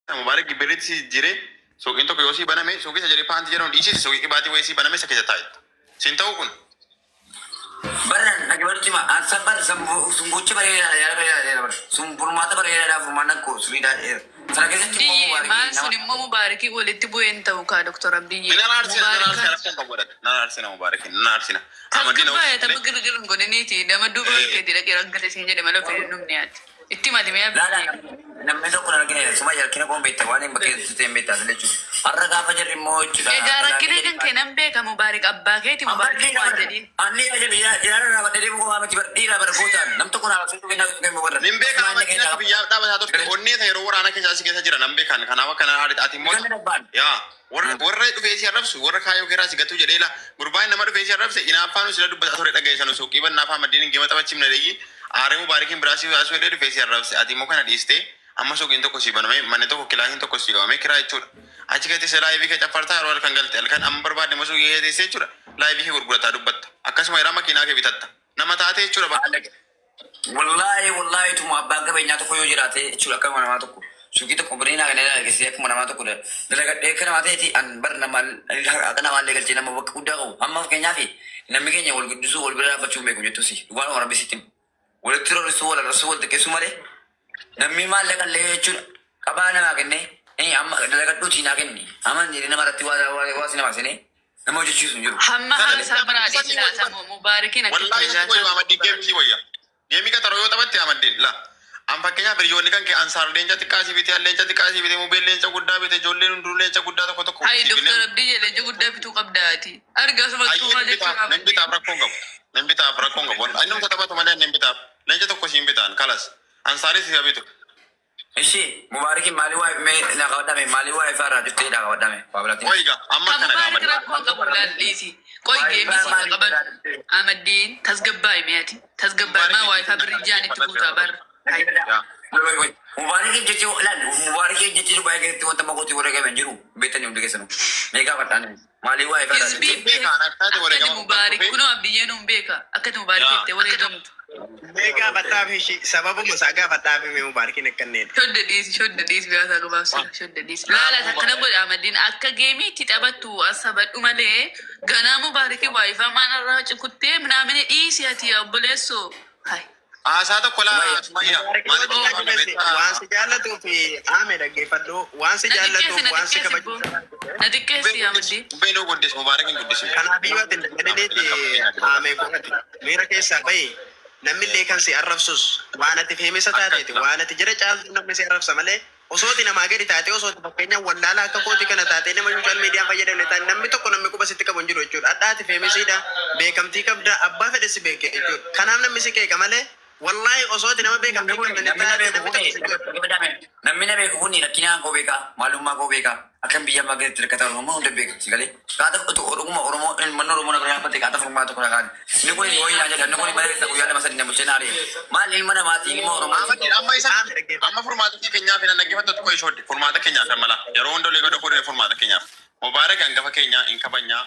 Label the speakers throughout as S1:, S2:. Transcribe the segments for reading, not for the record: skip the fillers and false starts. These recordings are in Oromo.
S1: Mubarak Giberit si jire so into ko yosi baname so kisa jire panti jero dici so ki bati wesi baname sa kisa tayo. Sintaw kun.
S2: Baran nagawalti ma at sabar sumbuchi bare ya sumpurmata bare ya fumana ko suida sana kisa
S3: ti ma suni mo mubaraki walitti buyen taw ka Dr. Abdi.
S1: Nana arsina mubarak nana arsina.
S3: Amadina ba ya tabagirgir ngoneni ti da maduba ke dira kiran kata sinje de malo fe numniat. Itti mati me
S2: la namni to kuna gine suma yarkina ko betta wani mbake sitem betta lechu arraga fajar mo chuda
S3: edara kine kan kenan be ka mubarak abba ke ti mubarak wa jadi
S2: anni aje biya jara na badere mo ma tibar dira bar botan nam to kuna so kina ke mo bar
S1: nimbe ka ma kina biya da ba to onni thay ro wara na ke jasi ke jira nambe kan kana wa kana adi ati mo ya warra du fesi arabsu warra kayo kera si gatu jedela gurbay namar fesi arabse ina fanu sila dubba tore daga isanu so kiban na fa madinin ge mata bachim na degi are mubarakin brasi asu de fesi arabse ati mo kana diste amma so ginto ko si baname mane to ko kilahin to ko si game kira ichur achi kete se live ke chaparta ro kan galte alkan ambar ba de mo so ye de se chura live ke gurgurata dubbat akasma ira makina ke bitatta namata ate chura ba
S2: wallahi tu ma banga be nyato ko yo jirate chura kan wana to ko sugito ko brina ga ne ke se ko mana to ko de daga de kana mate ti an bar na mal kana mal legal tina mo ko dago amma ke nyafi nammi ke nyol gudu wol bra ba chume ko jeto si wala wala bisitim wala tiro rasul de ke sumare nammi mal legal le chura kabana ma kenne amma daga to tina kenne aman ni na marati wa sina masene namo je chisu njuru
S3: hamma ha sabra di sila sa mubarakin
S1: wallahi ko ma di game si waya game ka taro yo tabatti amadin la am fakkenya beriyoonni kan ke ansar leenca tikasi biti leenca tikasi biti mobile leenca guddaa biti jolle nundu leenca guddaa tokko tokko
S3: ay Dr. Abdi leenca guddaa bitu qabdaati arga sama tuma je tuma
S1: nan bita rakko ngam won annum tatabatu male nan bita leenca tokko sim bitan kalas ansari si bitu
S2: ishi mubarakin mali wa me na qawdame mali wa fara jutte da qawdame bablati
S1: oiga amma kana
S3: mubarak rakko qabulan lisi koy gemi si qaban amadin tasgabay miyati tasgabay ma wa fa birjani tubuta bar mubarakin jechi lan mubarakin jechi lu bae ke wonta mako ti wore ga menjiru betani umde kesano mega patane mali wa fara
S1: be kana ta wore ga
S3: mubarak kuno abdi yenum beka akati mubarak te wore gam
S4: Mega bataf shi sababu musaga bataf me mubarakin kanne
S3: shodda dis biya ta gaba shodda dis la takana bo amadin akka gemi ti tabatu asabadu male gana mubaraki wifi mana ra chikutte mnamene isi ati abuleso hai
S1: asata kola sumayya
S4: wansi jallatu fi ame daggefaddo wansi jallatu wansi kabaju
S3: nadikesi amadi
S1: beno goddes mubarakin goddes
S4: kana biwatin dagalete ame ko mira kesa bay namille kan si arrabsus waanati feemisa taateti waanati jira caaltu namni si arrabsa malee osooti namaa gadi taate osooti fakkeenya wallaala akka kooti kana taate nama social media fayyadamne taan namni tokko namni quba sitti qabu hin jiru jechuudha addaati feemisiidha beekamtii qabda abbaa fedhe si beeke jechuudha kanaaf namni si keeka malee wallahi osooti nama beekamtii qabda
S2: namni na beeku kuni rakkina ko beeka maalummaa ko beeka akan biyya magaa tirkata oromoo hunda beeka sigale kaata oromoo manno oromoo na gara pate kaata formato kuna kan ni ko ni wayna jada ni ko ni mala ta kuyala masadi na muchenare mal ilma na mati ni mo oromoo
S1: amma isa amma formato ki kenya fina nagifatu ko ishodi formato kenya kamala yaro ndo le godo ko formato kenya mubarak an gafa kenya in kabanya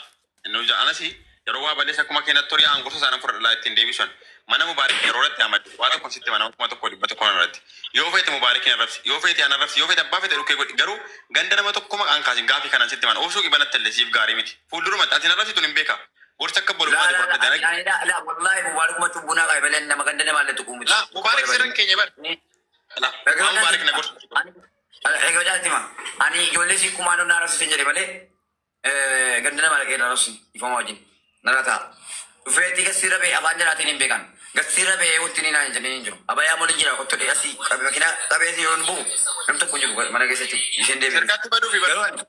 S1: no ja anasi yaro wa bale sakuma kenya tori an goso sana for la tin division mana mubarak yaro rat amad wala ko sitte mana ko to ko dibata ko rat yo fete mubarak na rafsi yo fete ana rafsi yo fete ba fete ruke garu ganda na mato kuma an kasin gafi kana sitte mana oso ki banat telle sif gari miti fuluru mat atina rafsi tunim beka or takka bolu ba de dana
S2: la wallahi mubarak ma tubuna ga belen na maganda ne malle tukumu
S1: la mubarak siran kenya bar la mubarak na gorso
S2: ego jatima ani jolle si kumano na rafsi tenjere bale ganda na malle ke rafsi ifama wajin narata fete ka sirabe abanja ratinin bekan gasira be utini na jani njo abaya mo linjira ko to asi kabe makina kabe si yon bu nam to kunju mana gese tu isende be
S1: serkat badu fi bar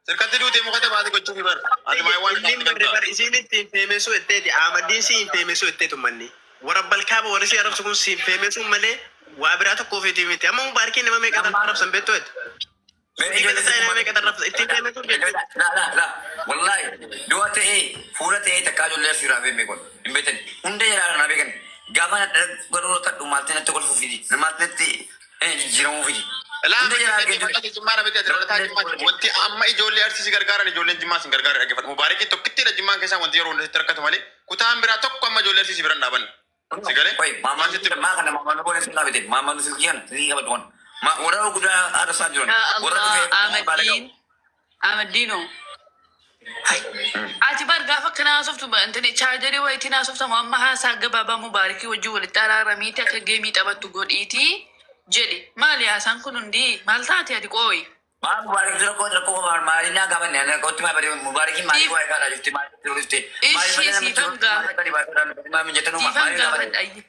S1: serkat du te mo kata baade ko fi bar adi may wan
S4: lim bar isini te femeso etteti amadin si femeso ettetu manni warabbal kaaba warisi arab sukun si femeso male wa birata ko feti miti amma mubarakin nama me kata arab sambeto et
S2: la wallahi duwate furate takajo le sirabe me kon imbeten unde yara na began gamana garo ta dumalte na tokol fufidi namatleti jiramu fidi
S1: la unde jimara bete ta wonti amma ijolle arsi gargara ni jolle jimma sin gargara ge mubarak to kitti da jimma kesa wonti yaro ndete tarkat male kutambira tokko amma jolle arsi sibiran daban sigale
S2: oi mama sitte ma kana mama no bone sunna bete mama no sikian ri ga badon Ma warra guddaa haadha isaa jiran. Warra
S3: Allah Amadino. Ati bar gaafa kana haasoftu intani chaarjarii wayitiin haasoftamu amma haasaa gabaabaa Mubaarikii wajjin walitti araaramiiti akka geemii taphattu godhiiti jedhi. Maali haasaan kun hundi maal taate ati qooyi?
S2: Maa Mubaarik dura koo dura koo maali naa gaafa nyaanna kootti maa badee Mubaarikiin maali waa eegaa jirti maali turiste.
S3: Ishii siifan gaafa. Siifan gaafa dhayyi.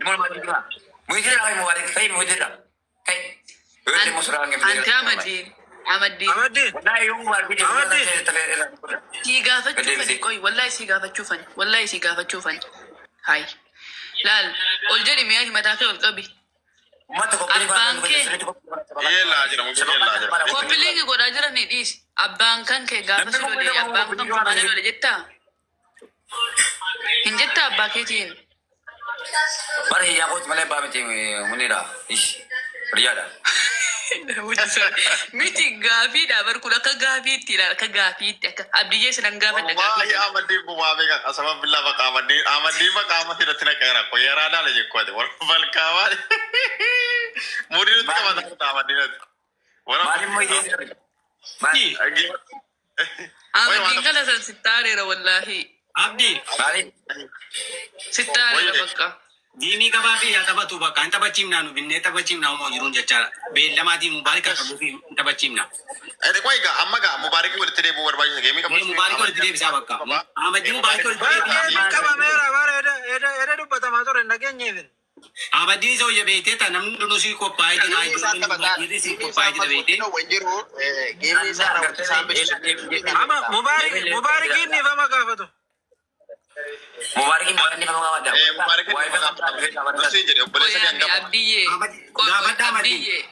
S2: Mubaarik kai mujira kai.
S3: Anti Amaddiin. Si gaafachuufani qoy wallahi si gaafachuufani. Hai laal ol jedhi mi'a himataa kee ol qabi. Abbaan kee koppiliingi godhaa jiranii dhiisi. Abbaan kan kee gaafa si lolee abbaan kan kun malee lole jettaa? Hin jettaa abbaa keetiin?
S2: Bara hiyyaa kooti malee abbaa miti muniidha. Riyaadha.
S3: Miti gaafiidha bar kun akka gaafiitti ilaala akka gaafiitti akka abdiyyee sinan gaafadha
S1: wallahi Amaddiin kun waa beekan asama billaa baqa Amaddiin baqa amatti irratti na qeera ko yaraadhaa la jekkooti warra balkaamaa muudii nutti qabata Amaddiin
S3: Amaddiin kana san sittaareera wallahi
S5: Abdi,
S3: sittaareera bakka.
S5: Diimii qabaa fi yaa taphatu bakka hin taphachiifnaa nu binnee taphachiifnaa moo jiruun jechaadha. Beellamaatii Mubaarik akka qabu fi hin taphachiifnaa.
S1: Qoy egaa amma egaa Mubaarikii walitti deebi'uu barbaachisa geemii qabu.
S5: Mubaarik walitti deebisaa bakka. Ahmadiin Mubaarik walitti deebisaa.
S4: qabameera bara eda dubbatamaa ture nageenyeefin.
S5: Ahmadiin isa hojja beektee ta'a namni dhunusii qophaa'ee jira. Dhiirri qophaa'ee jira beektee.
S4: Wanjiru geemii isaa raawwachisaa ama Mubaarikiin nifama gaafatu.
S2: Mubarikin makan ni kamu kawan
S1: Mubaarikii nusiin jedhe obboleessa kee hangafa.
S3: Abdiyyee.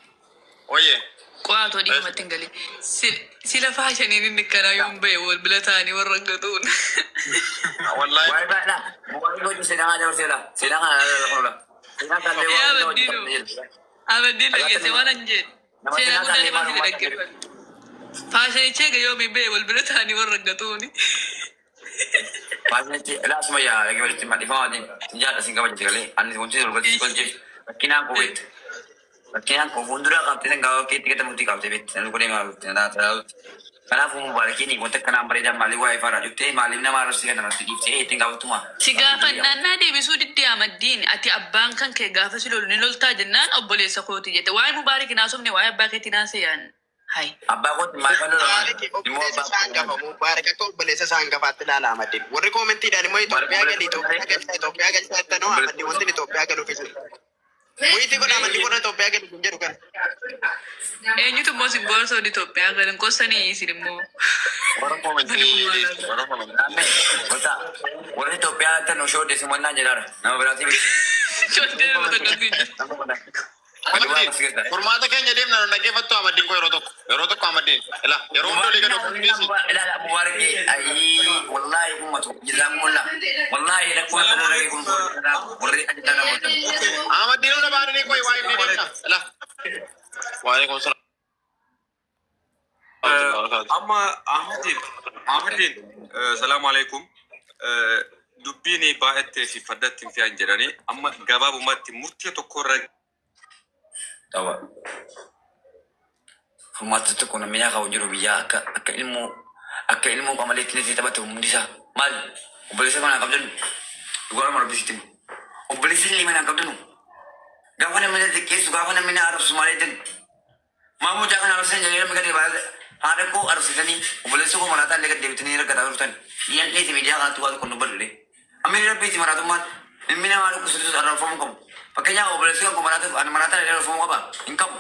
S1: Oye.
S3: Qo'aatoo dhiifamatti hin galee. Sila faashaniin inni kanaa yoon ba'e wal bira ta'anii warra gatuun.
S1: Wallahi.
S2: Mubarik hoji sedang aja bersila. Sedang ada.
S3: Yaa Amaddiin dhageesse waan an jedhe. Seenaa guddaa namatti dhaggeeffatu. Faashanichee ga yoomii ba'e wal bira ta'anii warra gatuuni.
S2: Pasnya lah semua ya lagi balik tempat di bawah ni. Tidak singkat baca sekali. Anda kunci dulu kunci. Kena COVID. Kena COVID dulu kan tidak kau kita mesti kau sebut. Lalu kau dengar tidak terlalu. Karena aku Mubarik ini untuk kena mereka mali wifi radio. Tapi mali nama harus kita nanti di tinggal tu mah.
S3: Si gaafa naannaa deebisuu didde Amaddiin ati abbaan kan kee gaafa si lolu ni loltaa jennaan obboleessa kooti jette. Waa'ee Mubaarik naasofne waa'ee abbaa keetii naaseyaan. Hai.
S2: Abah aku makan dulu.
S4: Mubarik akka obboleessa isaa hangafaatti ilaala Amaddiin. Warri koomentiidhaan immoo Itoophiyaa galii Itoophiyaa galchaatta noo Amaddiin wanti Itoophiyaa galuuf isa. Muyitii godha Amaddiin warra Itoophiyaa galii kun jedhu kan.
S3: Eenyutu immoo si boorsoo Itoophiyaa galan qosanii isin immoo.
S1: Warra komentii.
S2: Warra Itoophiyaa tan osoo desimannaa jedhaadha. Nama biraatiif.
S3: Shoddee nama tokko
S1: Furmaata keenya deemna dhaggeeffattu Amaddiin ko yeroo tokko Amaddiin yeroo hundi olii gadoo
S2: لا مبارك أي والله أمته جزاكم الله والله لكم أنا رأيكم وري أجدنا وتم
S1: Amaddiin una baadanii koy waa inni deemna waalaikum salaam
S6: amma Ahmadiin salaamu alaikum dubbiin baay'attee fi faddatti hin fi'an jedhanii amma gabaabumatti murtii tokko irra
S2: tawa furmaata tokko namni kau jiru biyya akka ilmu qamaleetti ni taphatu hundisa maal obboleessa mana qabdan dhugaa mara bisitti obboleessi ilmi mana qabdan gaafa namni xiqqeessu gaafa namni na arabsu malee jedhu maamu jaakan arabsan jedhee namni gadi baay'ee haadha koo arabsitanii obboleessa koo maraataa illee gadi deebitanii rakkataa turtan dhiyan dheeti miidiyaa kanatti waa tokko nu bal'ulee ammi rabbiiti maraatummaan ilmi namaa dhukkubsatu arrabfamuu qabu fakkeenyaaf obboleessi kan koo maraataa illee arrabfamuu qaba hin qabu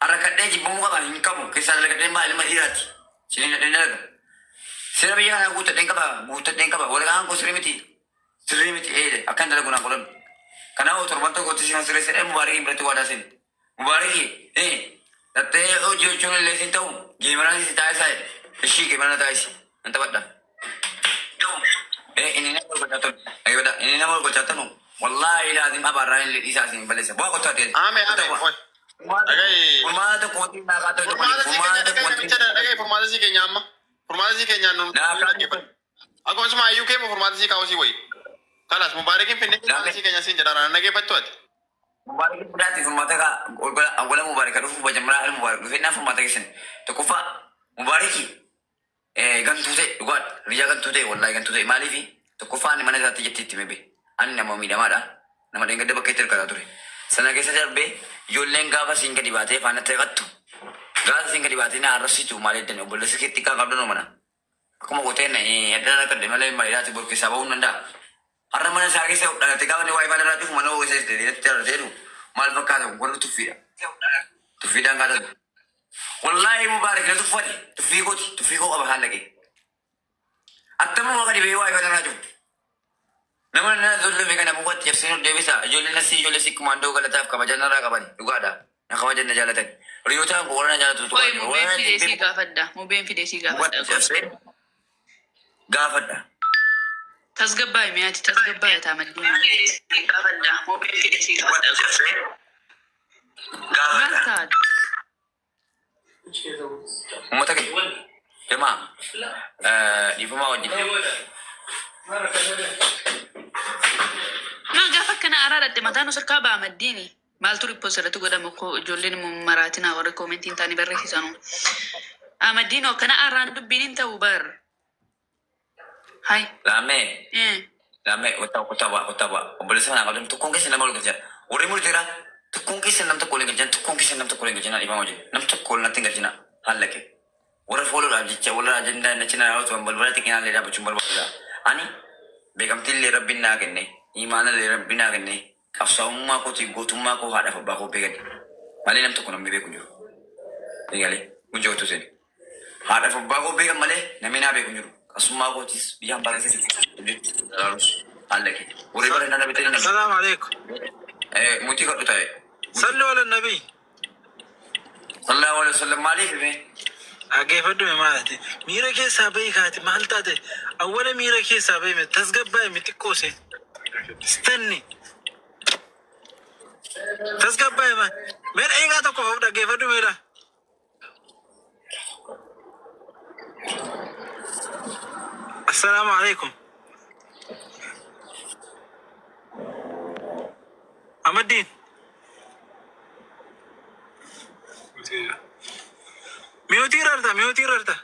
S2: Arakadnya jibung apa kan? Kamu kisah arakadnya mbak lima irat. Sini nak dengar. Sini biar aku tertengkap apa? Orang aku sering mati. Akan ada guna kolon. Karena aku terbantu kau tu sini sering Mubarik berarti wadah sini. Mubarik, tapi ojo cuma lesin tahu. Gimana sih tahu saya? Isi gimana tahu sih? Nanti pada. Ini nak kau catat. Ayo pada. Ini nak kau catat no. Wallahi lazim apa rain di sana sini balik. Bawa kau catat.
S1: Ame.
S2: Furmaata kootii naa qaatu
S1: Furmaata si keenya amma furmaata si keenya nu akkuma suma ayyuu keemo furmaata si kaawusii wayi kalas Mubaarikiin finne furmaata si keenya siin jedha naggeeffattu ati
S2: Mubarak berarti formata ka wala mubarak ka rufu bajamra al mubarak fe na formata kesen to kufa mubarak gantute dugat riya gantute wallahi gantute malifi to kufa ni mana zati jetti mebe ani nama midamada nama denga de baketer kara ture sana kesa jarbe yollen gaba singa dibate fana tegattu gaba singa dibate na arsitu maliden obolle seketika kabdono mana aku mau goten nih ada kan demale malida tibur kisabau nanda Arra mana sagi se udah tiga ni wifi ada tu mana wes de terus deru mal fakada golu tu fida ngada wallahi mubarak tu fadi tu figo apa hal lagi atamu wakadi be wifi ada tu nama na zolle me kana buat yafsinu devisa jolle si komando kala taf ka bajana ra ka bani juga ada na ka bajana jalatan riyota ko na jala tu
S3: Oi, mu ben fidesi gafadda.
S2: gafadda
S3: Tasgabbaay miyaati tasgabbaay taamaddii gafadda mu ben fidesi gafadda. Maal
S2: ummata ke jamaa dhiifamaa wajjin
S3: Maa gaafa kana araadhatte mataan osirkaa baamaddiini. Maaltu rippoo sirratti godhamu ko ijoolleen maraatina warri koomentiin taanii barreessisanu. Amaddiin kana arraan dubbiin hin ta'u bar. Hai.
S2: lame utaba obbolesa na kadum tukun kesi nama olga uri muri tera tukun kesi nam to kolen gajan tukun kesi nam to kolen gajan ima moje nam to kol na tinga jina halake ura follow rajicha wala ajenda na china rawo to balbala tikina le da buchum balbala ani begam tille rabbina genne imana le rabbina genne afsaumma ko ti gotumma ko hada ba ko begani male nam to kono me be kunjuru digale kunjo to sen hada ba ko begam male namina be kunjuru asuma ko tis biyan ba se halake uri bare na nabi tele
S7: السلام عليكم
S2: muti ko tay
S7: صلوا على النبي
S2: sallallahu alaihi wasallam malik be
S7: كيف ادو مالتي ميرا كي سابي كاتي مالتاتي اولا ميرا كي سابي تسقبا متكوسي استني تسقبا ما مير اي غاتا كوفا كيف ادو ميرا السلام عليكم أمدين ميوتير أرتا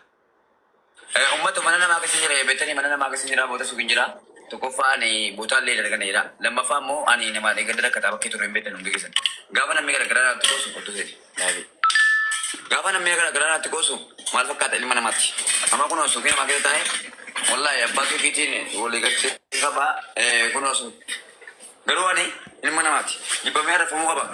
S2: ummatu mana nama kasi jira betani mana nama kasi jira bota sukin jira to ko fa ni bota le daga ne ira lamma fa mo ani ne ma de gadara kata bakki to rembe tan ngi gisan gavana me gara to su ko to sedi nabi gavana me gara to ko su mal fa kata ilmana mati ama kuno su ke ma ke tai wallahi abba to kiti ne wole gatte ka ba kuno su garwani ilmana mati iba mera fa mo ba